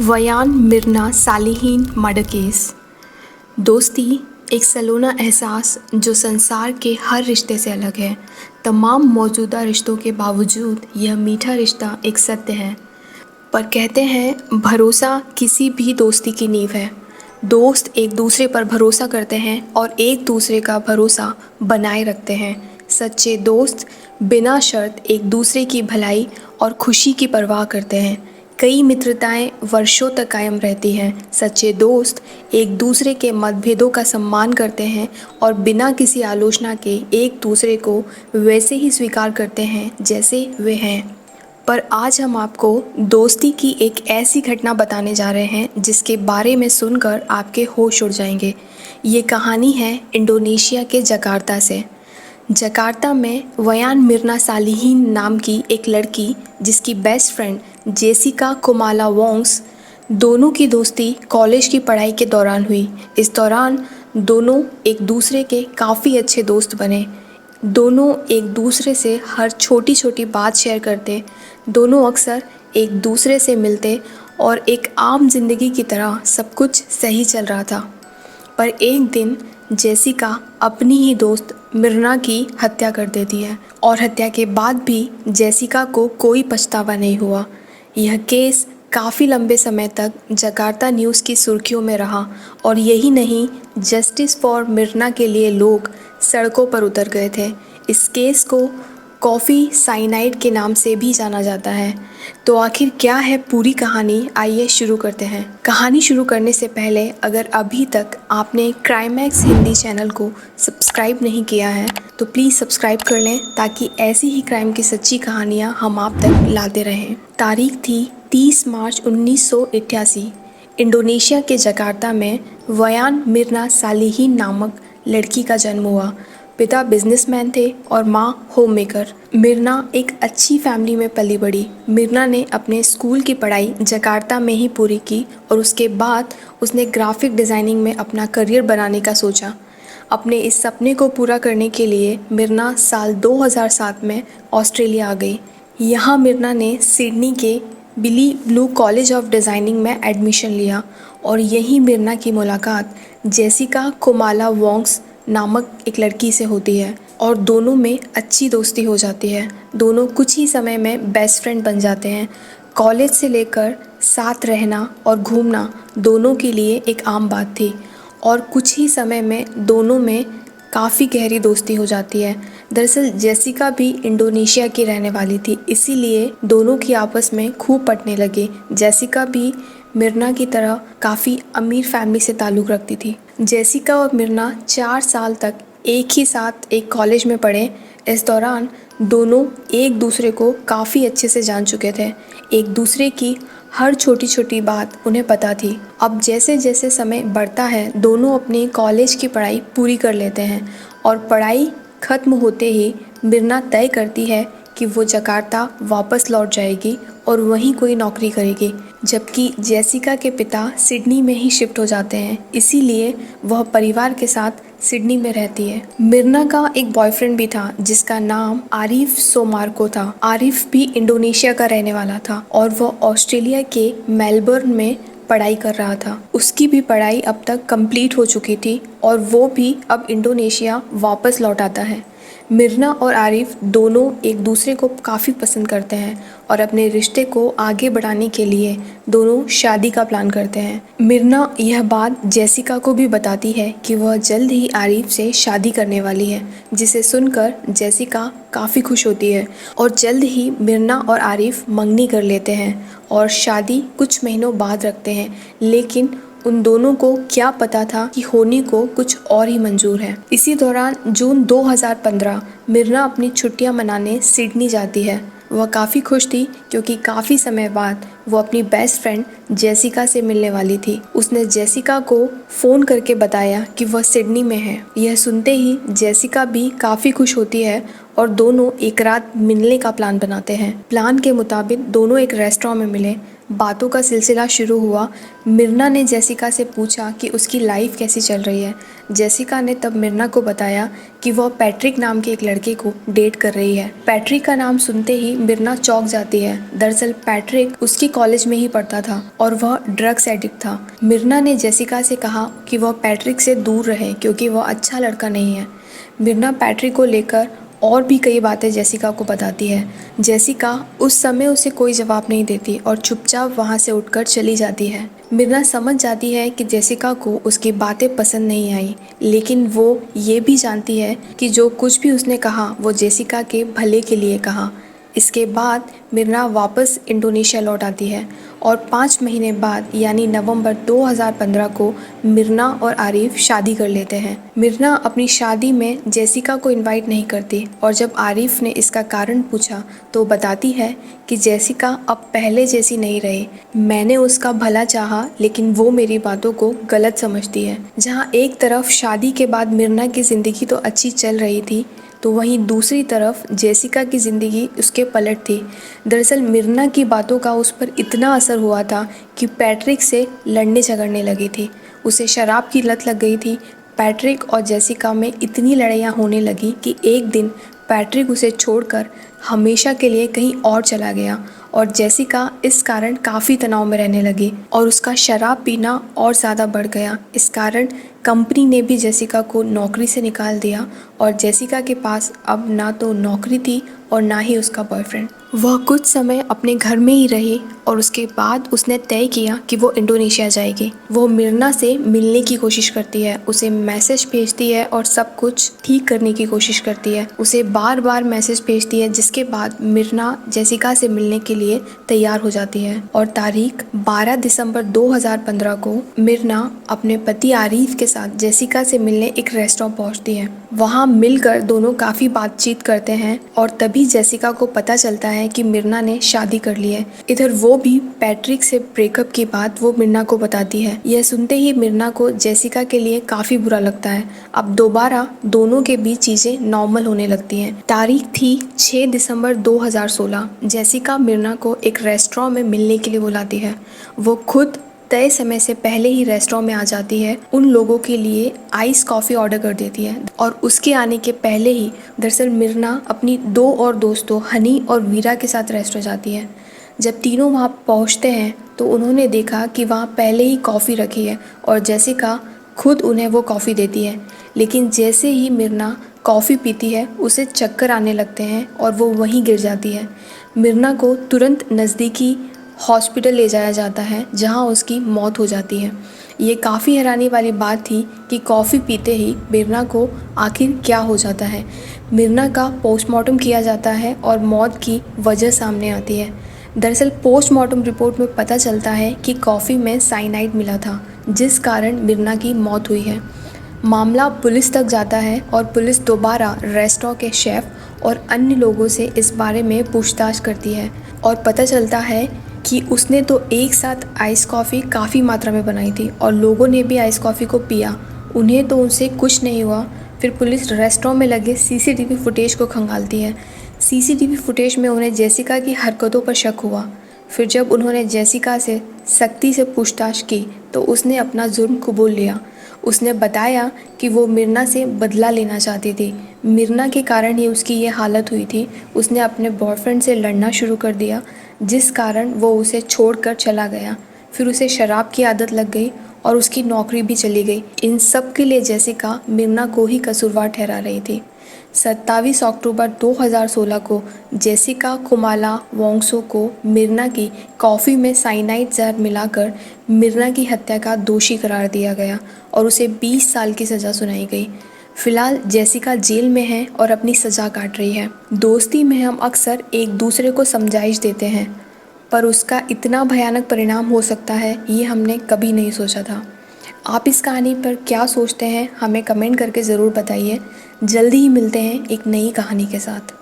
वयान मिर्ना सालिहीन murder case. दोस्ती एक सलोना एहसास जो संसार के हर रिश्ते से अलग है। तमाम मौजूदा रिश्तों के बावजूद यह मीठा रिश्ता एक सत्य है। पर कहते हैं भरोसा किसी भी दोस्ती की नींव है। दोस्त एक दूसरे पर भरोसा करते हैं और एक दूसरे का भरोसा बनाए रखते हैं। सच्चे दोस्त बिना शर्त एक दूसरे की भलाई और खुशी की परवाह करते हैं। कई मित्रताएं वर्षों तक कायम रहती हैं। सच्चे दोस्त एक दूसरे के मतभेदों का सम्मान करते हैं और बिना किसी आलोचना के एक दूसरे को वैसे ही स्वीकार करते हैं जैसे वे हैं। पर आज हम आपको दोस्ती की एक ऐसी घटना बताने जा रहे हैं जिसके बारे में सुनकर आपके होश उड़ जाएंगे। ये कहानी है इंडोनेशिया के जकार्ता से। जकार्ता में वयान मिर्ना सालिहीन नाम की एक लड़की जिसकी बेस्ट फ्रेंड जेसिका कुमाला वोंग्स, दोनों की दोस्ती कॉलेज की पढ़ाई के दौरान हुई। इस दौरान दोनों एक दूसरे के काफ़ी अच्छे दोस्त बने। दोनों एक दूसरे से हर छोटी छोटी बात शेयर करते। दोनों अक्सर एक दूसरे से मिलते और एक आम जिंदगी की तरह सब कुछ सही चल रहा था। पर एक दिन जेसिका अपनी ही दोस्त मिर्ना की हत्या कर देती है और हत्या के बाद भी जेसिका को कोई पछतावा नहीं हुआ। यह केस काफ़ी लंबे समय तक जकार्ता न्यूज़ की सुर्खियों में रहा और यही नहीं, जस्टिस फॉर मिर्ना के लिए लोग सड़कों पर उतर गए थे। इस केस को कॉफ़ी साइनाइड के नाम से भी जाना जाता है। तो आखिर क्या है पूरी कहानी, आइए शुरू करते हैं। कहानी शुरू करने से पहले अगर अभी तक आपने क्राइमैक्स हिंदी चैनल को सब्सक्राइब नहीं किया है तो प्लीज़ सब्सक्राइब कर लें ताकि ऐसी ही क्राइम की सच्ची कहानियाँ हम आप तक लाते रहें। तारीख थी 30 मार्च 1988। इंडोनेशिया के जकार्ता में वयान मिर्ना सालिहीन नामक लड़की का जन्म हुआ। पिता बिजनेसमैन थे और माँ होममेकर। मिर्ना एक अच्छी फैमिली में पली बड़ी। मिर्ना ने अपने स्कूल की पढ़ाई जकार्ता में ही पूरी की और उसके बाद उसने ग्राफिक डिज़ाइनिंग में अपना करियर बनाने का सोचा। अपने इस सपने को पूरा करने के लिए मिर्ना साल 2007 में ऑस्ट्रेलिया आ गई। यहाँ मिर्ना ने सिडनी के बिली ब्लू कॉलेज ऑफ डिज़ाइनिंग में एडमिशन लिया और यहीं मिर्ना की मुलाकात जेसिका कुमाला वोंग्स नामक एक लड़की से होती है और दोनों में अच्छी दोस्ती हो जाती है। दोनों कुछ ही समय में बेस्ट फ्रेंड बन जाते हैं। कॉलेज से लेकर साथ रहना और घूमना दोनों के लिए एक आम बात थी और कुछ ही समय में दोनों में काफ़ी गहरी दोस्ती हो जाती है। दरअसल जेसिका भी इंडोनेशिया की रहने वाली थी, इसीलिए दोनों की आपस में खूब पटने लगे। जेसिका भी मिर्ना की तरह काफ़ी अमीर फैमिली से ताल्लुक़ रखती थी। जेसिका और मिर्ना 4 साल तक एक ही साथ एक कॉलेज में पढ़े। इस दौरान दोनों एक दूसरे को काफ़ी अच्छे से जान चुके थे। एक दूसरे की हर छोटी छोटी बात उन्हें पता थी। अब जैसे जैसे समय बढ़ता है दोनों अपनी कॉलेज की पढ़ाई पूरी कर लेते हैं और पढ़ाई ख़त्म होते ही मिर्ना तय करती है कि वो जकार्ता वापस लौट जाएगी और वहीं कोई नौकरी करेगी, जबकि जेसिका के पिता सिडनी में ही शिफ्ट हो जाते हैं, इसीलिए वह परिवार के साथ सिडनी में रहती है। मिर्ना का एक बॉयफ्रेंड भी था जिसका नाम आरिफ सोमार्को था। आरिफ भी इंडोनेशिया का रहने वाला था और वह ऑस्ट्रेलिया के मेलबर्न में पढ़ाई कर रहा था। उसकी भी पढ़ाई अब तक कंप्लीट हो चुकी थी और वो भी अब इंडोनेशिया वापस लौट आता है। मिर्ना और आरिफ दोनों एक दूसरे को काफ़ी पसंद करते हैं और अपने रिश्ते को आगे बढ़ाने के लिए दोनों शादी का प्लान करते हैं। मिर्ना यह बात जेसिका को भी बताती है कि वह जल्द ही आरिफ से शादी करने वाली है, जिसे सुनकर जेसिका काफ़ी खुश होती है और जल्द ही मिर्ना और आरिफ मंगनी कर लेते हैं और शादी कुछ महीनों बाद रखते हैं। लेकिन उन दोनों को क्या पता था कि होने को कुछ और ही मंजूर है। इसी दौरान जून 2015 मिर्ना अपनी छुट्टियां मनाने सिडनी जाती है। वह काफ़ी खुश थी क्योंकि काफ़ी समय बाद वो अपनी बेस्ट फ्रेंड जेसिका से मिलने वाली थी। उसने जेसिका को फ़ोन करके बताया कि वह सिडनी में है। यह सुनते ही जेसिका भी काफ़ी खुश होती है और दोनों एक रात मिलने का प्लान बनाते हैं। प्लान के मुताबिक दोनों एक रेस्टोरेंट में मिले बातों का सिलसिला शुरू हुआ। मिर्ना ने जेसिका से पूछा कि उसकी लाइफ कैसी चल रही है। जेसिका ने तब मिर्ना को बताया कि वह पैट्रिक नाम के एक लड़के को डेट कर रही है। पैट्रिक का नाम सुनते ही मिर्ना चौंक जाती है। दरअसल पैट्रिक उसकी कॉलेज में ही पढ़ता था और वह ड्रग्स एडिक्ट था। मिर्ना ने जेसिका से कहा कि वह पैट्रिक से दूर रहे क्योंकि वह अच्छा लड़का नहीं है। मिर्ना पैट्रिक को लेकर और भी कई बातें जेसिका को बताती है। जेसिका उस समय उसे कोई जवाब नहीं देती और चुपचाप वहाँ से उठकर चली जाती है। मिर्ना समझ जाती है कि जेसिका को उसकी बातें पसंद नहीं आई, लेकिन वो ये भी जानती है कि जो कुछ भी उसने कहा वो जेसिका के भले के लिए कहा। इसके बाद मिर्ना वापस इंडोनेशिया लौट आती है और 5 महीने बाद यानी नवंबर 2015 को मिर्ना और आरिफ शादी कर लेते हैं। मिर्ना अपनी शादी में जेसिका को इनवाइट नहीं करती और जब आरिफ ने इसका कारण पूछा तो बताती है कि जेसिका अब पहले जैसी नहीं रही। मैंने उसका भला चाहा लेकिन वो मेरी बातों को गलत समझती है। जहाँ एक तरफ शादी के बाद मिर्ना की ज़िंदगी तो अच्छी चल रही थी, तो वहीं दूसरी तरफ जेसिका की ज़िंदगी उसके पलट थी। दरअसल मिर्ना की बातों का उस पर इतना असर हुआ था कि पैट्रिक से लड़ने झगड़ने लगी थी। उसे शराब की लत लग गई थी। पैट्रिक और जेसिका में इतनी लड़ाइयाँ होने लगी कि एक दिन पैट्रिक उसे छोड़कर हमेशा के लिए कहीं और चला गया और जेसिका इस कारण काफ़ी तनाव में रहने लगी और उसका शराब पीना और ज़्यादा बढ़ गया। इस कारण कंपनी ने भी जेसिका को नौकरी से निकाल दिया और जेसिका के पास अब ना तो नौकरी थी और ना ही उसका बॉयफ्रेंड। वह कुछ समय अपने घर में ही रही और उसके बाद उसने तय किया कि वो इंडोनेशिया जाएगी। वो मिर्ना से मिलने की कोशिश करती है, उसे मैसेज भेजती है और सब कुछ ठीक करने की कोशिश करती है। उसे बार बार मैसेज भेजती है, जिसके बाद मिर्ना जेसिका से मिलने के लिए तैयार हो जाती है और तारीख 12 दिसंबर 2015 को मिर्ना अपने पति आरिफ के साथ जेसिका से मिलने एक रेस्टोरेंट पहुंचती है। वहां मिलकर दोनों काफ़ी बातचीत करते हैं और तभी जेसिका को पता चलता है कि मिर्ना ने शादी कर ली है। इधर वो भी पैट्रिक से ब्रेकअप की बात वो मिर्ना को बताती है। यह सुनते ही मिर्ना को जेसिका के लिए काफ़ी बुरा लगता है। अब दोबारा दोनों के बीच चीज़ें नॉर्मल होने लगती हैं। तारीख थी 6 दिसंबर 2016। जेसिका मिर्ना को एक रेस्टोरेंट में मिलने के लिए बुलाती है। वो खुद तय समय से पहले ही रेस्टोरेंट में आ जाती है। उन लोगों के लिए आइस कॉफ़ी ऑर्डर कर देती है और उसके आने के पहले ही दरअसल मिर्ना अपनी 2 और दोस्तों हनी और वीरा के साथ रेस्टोरेंट जाती है। जब तीनों वहाँ पहुँचते हैं तो उन्होंने देखा कि वहाँ पहले ही कॉफ़ी रखी है और जेसिका खुद उन्हें वो कॉफ़ी देती है। लेकिन जैसे ही मिर्ना कॉफ़ी पीती है उसे चक्कर आने लगते हैं और वो वहीं गिर जाती है। मिर्ना को तुरंत नज़दीकी हॉस्पिटल ले जाया जाता है, जहां उसकी मौत हो जाती है। ये काफ़ी हैरानी वाली बात थी कि कॉफ़ी पीते ही मिर्ना को आखिर क्या हो जाता है। मिर्ना का पोस्टमार्टम किया जाता है और मौत की वजह सामने आती है। दरअसल पोस्टमार्टम रिपोर्ट में पता चलता है कि कॉफ़ी में साइनाइड मिला था, जिस कारण मिर्ना की मौत हुई है। मामला पुलिस तक जाता है और पुलिस दोबारा रेस्टोरेंट के शेफ़ और अन्य लोगों से इस बारे में पूछताछ करती है और पता चलता है कि उसने तो एक साथ आइस कॉफ़ी काफ़ी मात्रा में बनाई थी और लोगों ने भी आइस कॉफ़ी को पिया। उन्हें तो उनसे कुछ नहीं हुआ। फिर पुलिस रेस्टोरेंट में लगे सीसीटीवी फुटेज को खंगालती है। सीसीटीवी फुटेज में उन्हें जेसिका की हरकतों पर शक हुआ। फिर जब उन्होंने जेसिका से सख्ती से पूछताछ की तो उसने अपना जुर्म कबूल लिया। उसने बताया कि वो मिर्ना से बदला लेना चाहती थी। मिर्ना के कारण ही उसकी ये हालत हुई थी। उसने अपने बॉयफ्रेंड से लड़ना शुरू कर दिया, जिस कारण वो उसे छोड़कर चला गया। फिर उसे शराब की आदत लग गई और उसकी नौकरी भी चली गई। इन सब के लिए जेसिका मिर्ना को ही कसूरवार ठहरा रही थी। 27 अक्टूबर 2016 को जेसिका कुमाला वोंगसो को मिर्ना की कॉफ़ी में साइनाइड जहर मिलाकर मिर्ना की हत्या का दोषी करार दिया गया और उसे 20 साल की सज़ा सुनाई गई। फिलहाल जेसिका जेल में है और अपनी सज़ा काट रही है। दोस्ती में हम अक्सर एक दूसरे को समझाइश देते हैं, पर उसका इतना भयानक परिणाम हो सकता है ये हमने कभी नहीं सोचा था। आप इस कहानी पर क्या सोचते हैं हमें कमेंट करके ज़रूर बताइए। जल्दी ही मिलते हैं एक नई कहानी के साथ।